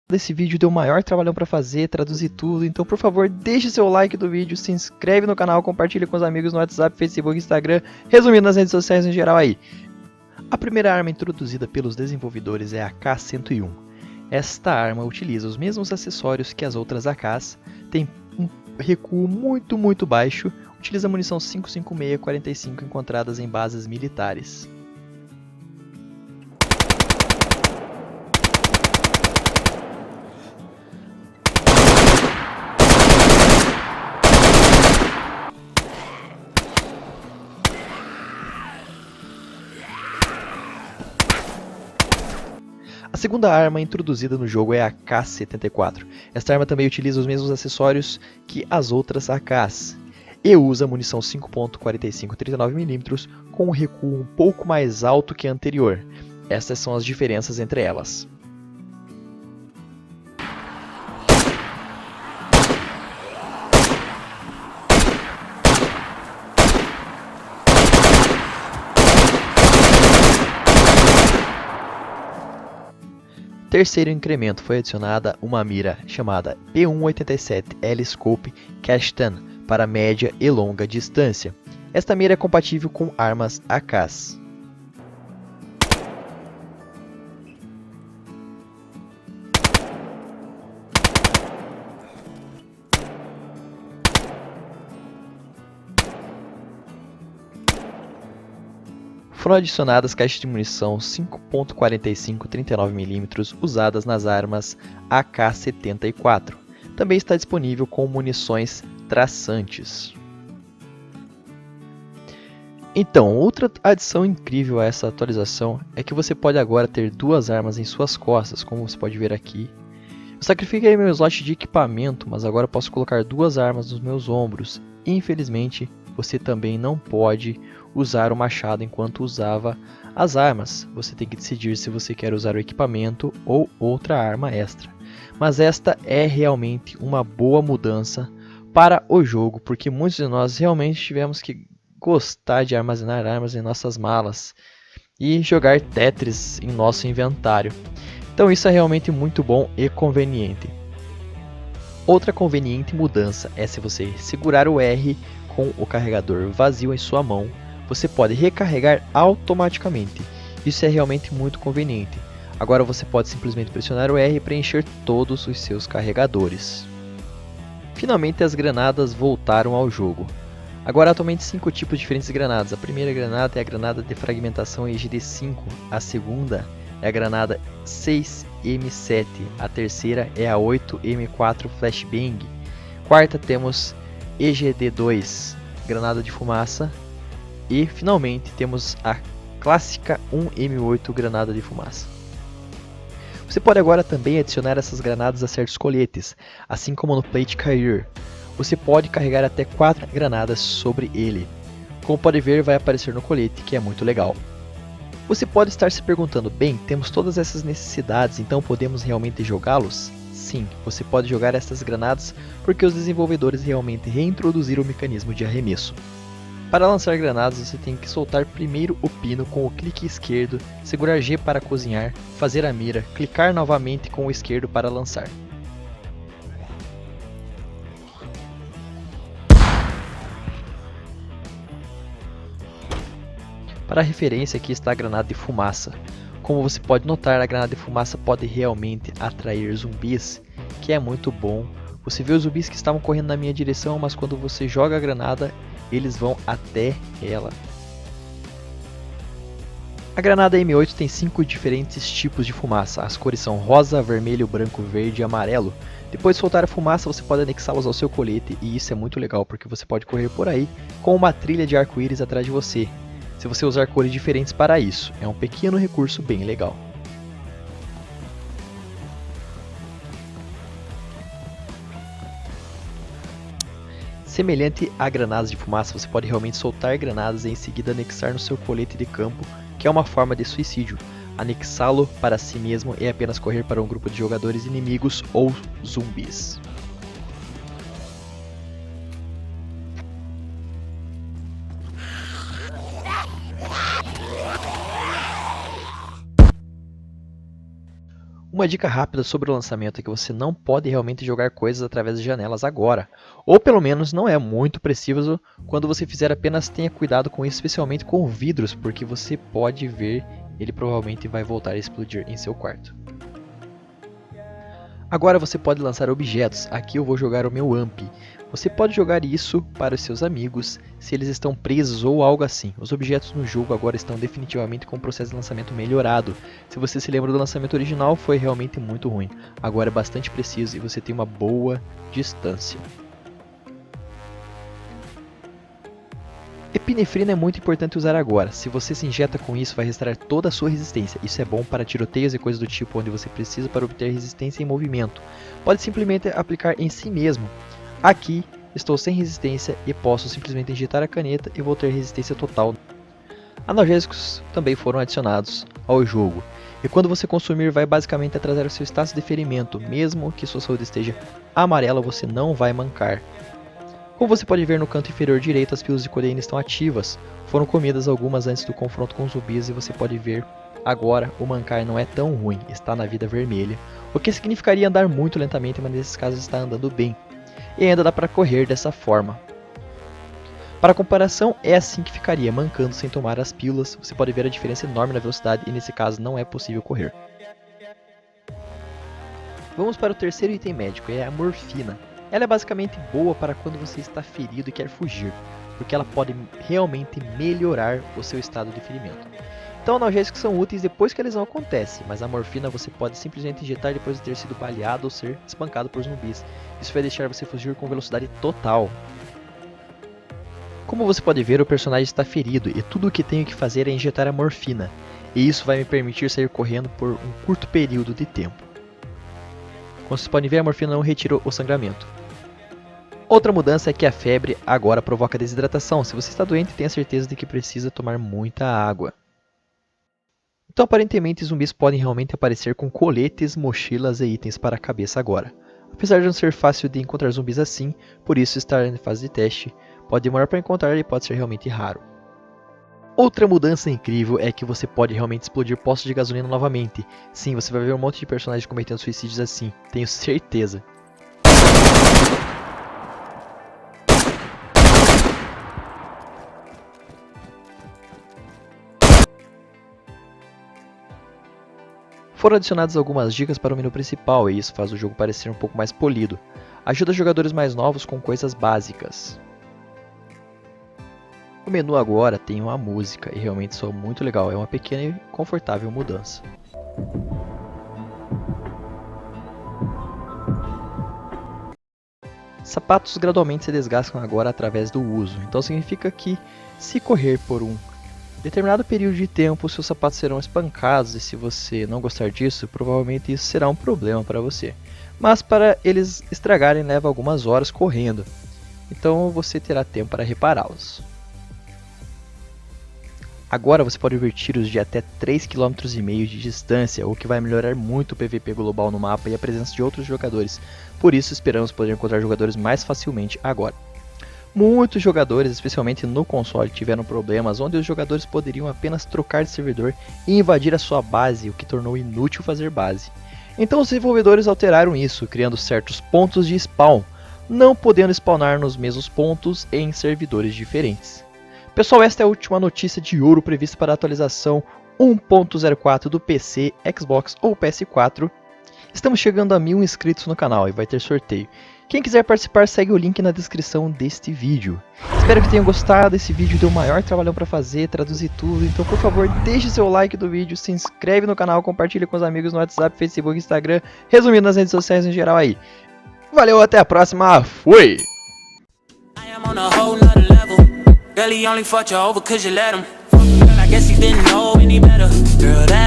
Desse vídeo deu o maior trabalhão para fazer, traduzir tudo, então por favor deixe seu like do vídeo, se inscreve no canal, compartilha com os amigos no WhatsApp, Facebook, Instagram, resumindo nas redes sociais em geral aí. A primeira arma introduzida pelos desenvolvedores é a AK-101. Esta arma utiliza os mesmos acessórios que as outras AKs, tem um recuo muito baixo, utiliza munição 5.56-45 encontradas em bases militares. A segunda arma introduzida no jogo é a AK-74. Esta arma também utiliza os mesmos acessórios que as outras AKs e usa munição 5.45 39mm com um recuo um pouco mais alto que a anterior. Estas são as diferenças entre elas. Terceiro incremento, foi adicionada uma mira chamada P187 L-Scope Kashtan para média e longa distância. Esta mira é compatível com armas AKs. Foram adicionadas caixas de munição 5.45 39mm usadas nas armas AK-74. Também está disponível com munições traçantes. Então, outra adição incrível a essa atualização é que você pode agora ter duas armas em suas costas, como você pode ver aqui. Eu sacrifiquei meu slot de equipamento, mas agora posso colocar duas armas nos meus ombros. Infelizmente, você também não pode usar o machado enquanto usava as armas. Você tem que decidir se você quer usar o equipamento ou outra arma extra. Mas esta é realmente uma boa mudança para o jogo, porque muitos de nós realmente tivemos que gostar de armazenar armas em nossas malas e jogar Tetris em nosso inventário. Então isso é realmente muito bom e conveniente. Outra conveniente mudança é se você segurar o R com o carregador vazio em sua mão, você pode recarregar automaticamente. Isso é realmente muito conveniente. Agora você pode simplesmente pressionar o R e preencher todos os seus carregadores. Finalmente as granadas voltaram ao jogo. Agora atualmente 5 tipos diferentes de granadas. A primeira granada é a granada de fragmentação EGD-5, a segunda é a granada 6M7, a terceira é a 8M4 Flashbang, quarta temos EGD-2, granada de fumaça, e finalmente temos a clássica 1M8 granada de fumaça. Você pode agora também adicionar essas granadas a certos coletes, assim como no Plate Carrier. Você pode carregar até 4 granadas sobre ele. Como pode ver, vai aparecer no colete, que é muito legal. Você pode estar se perguntando, bem, temos todas essas necessidades, então podemos realmente jogá-los? Sim, você pode jogar essas granadas porque os desenvolvedores realmente reintroduziram o mecanismo de arremesso. Para lançar granadas, você tem que soltar primeiro o pino com o clique esquerdo, segurar G para cozinhar, fazer a mira, clicar novamente com o esquerdo para lançar. Para referência, aqui está a granada de fumaça. Como você pode notar, a granada de fumaça pode realmente atrair zumbis, que é muito bom. Você vê os zumbis que estavam correndo na minha direção, mas quando você joga a granada, eles vão até ela. A granada M8 tem 5 diferentes tipos de fumaça. As cores são rosa, vermelho, branco, verde e amarelo. Depois de soltar a fumaça, você pode anexá-los ao seu colete, e isso é muito legal porque você pode correr por aí com uma trilha de arco-íris atrás de você, se você usar cores diferentes para isso. É um pequeno recurso bem legal. Semelhante a granadas de fumaça, você pode realmente soltar granadas e em seguida anexar no seu colete de campo, que é uma forma de suicídio. Anexá-lo para si mesmo é apenas correr para um grupo de jogadores inimigos ou zumbis. Uma dica rápida sobre o lançamento é que você não pode realmente jogar coisas através de janelas agora, ou pelo menos não é muito preciso. Quando você fizer, apenas tenha cuidado com isso, especialmente com vidros, porque você pode ver, ele provavelmente vai voltar a explodir em seu quarto. Agora você pode lançar objetos. Aqui eu vou jogar o meu AMP. Você pode jogar isso para os seus amigos se eles estão presos ou algo assim. Os objetos no jogo agora estão definitivamente com o processo de lançamento melhorado. Se você se lembra do lançamento original, foi realmente muito ruim. Agora é bastante preciso e você tem uma boa distância. Epinefrina é muito importante usar agora. Se você se injeta com isso, vai restaurar toda a sua resistência. Isso é bom para tiroteios e coisas do tipo, onde você precisa para obter resistência em movimento. Pode simplesmente aplicar em si mesmo. Aqui, estou sem resistência e posso simplesmente injetar a caneta e vou ter resistência total. Analgésicos também foram adicionados ao jogo. E quando você consumir, vai basicamente atrasar o seu status de ferimento. Mesmo que sua saúde esteja amarela, você não vai mancar. Como você pode ver no canto inferior direito, as pílulas de codeína estão ativas. Foram comidas algumas antes do confronto com os zumbis e você pode ver agora o mancar não é tão ruim, está na vida vermelha. O que significaria andar muito lentamente, mas nesses casos está andando bem. E ainda dá para correr dessa forma. Para comparação, é assim que ficaria, mancando sem tomar as pílulas. Você pode ver a diferença enorme na velocidade e nesse caso não é possível correr. Vamos para o terceiro item médico, é a morfina. Ela é basicamente boa para quando você está ferido e quer fugir, porque ela pode realmente melhorar o seu estado de ferimento. Então analgésicos são úteis depois que a lesão acontece, mas a morfina você pode simplesmente injetar depois de ter sido baleado ou ser espancado por zumbis. Isso vai deixar você fugir com velocidade total. Como você pode ver, o personagem está ferido e tudo o que tenho que fazer é injetar a morfina, e isso vai me permitir sair correndo por um curto período de tempo. Como vocês podem ver, a morfina não retira o sangramento. Outra mudança é que a febre agora provoca desidratação. Se você está doente, tenha certeza de que precisa tomar muita água. Então aparentemente zumbis podem realmente aparecer com coletes, mochilas e itens para a cabeça agora. Apesar de não ser fácil de encontrar zumbis assim, por isso estar em fase de teste, pode demorar para encontrar e pode ser realmente raro. Outra mudança incrível é que você pode realmente explodir postos de gasolina novamente. Sim, você vai ver um monte de personagens cometendo suicídios assim, tenho certeza. Foram adicionadas algumas dicas para o menu principal e isso faz o jogo parecer um pouco mais polido. Ajuda jogadores mais novos com coisas básicas. O menu agora tem uma música e realmente soa muito legal, é uma pequena e confortável mudança. Sapatos gradualmente se desgastam agora através do uso, então significa que se correr por um determinado período de tempo, seus sapatos serão espancados e se você não gostar disso, provavelmente isso será um problema para você. Mas para eles estragarem leva algumas horas correndo, então você terá tempo para repará-los. Agora você pode ver tiros de até 3,5 km de distância, o que vai melhorar muito o PVP global no mapa e a presença de outros jogadores, por isso esperamos poder encontrar jogadores mais facilmente agora. Muitos jogadores, especialmente no console, tiveram problemas onde os jogadores poderiam apenas trocar de servidor e invadir a sua base, o que tornou inútil fazer base. Então os desenvolvedores alteraram isso, criando certos pontos de spawn, não podendo spawnar nos mesmos pontos em servidores diferentes. Pessoal, esta é a última notícia de ouro prevista para a atualização 1.04 do PC, Xbox ou PS4. Estamos chegando a 1000 inscritos no canal e vai ter sorteio. Quem quiser participar, segue o link na descrição deste vídeo. Espero que tenham gostado, esse vídeo deu o maior trabalhão para fazer, traduzir tudo, então por favor deixe seu like do vídeo, se inscreve no canal, compartilhe com os amigos no WhatsApp, Facebook, Instagram, resumindo nas redes sociais em geral aí. Valeu, até a próxima, fui! Girl, he only fucked you over cause you let him. Girl, I guess he didn't know any better. Girl, that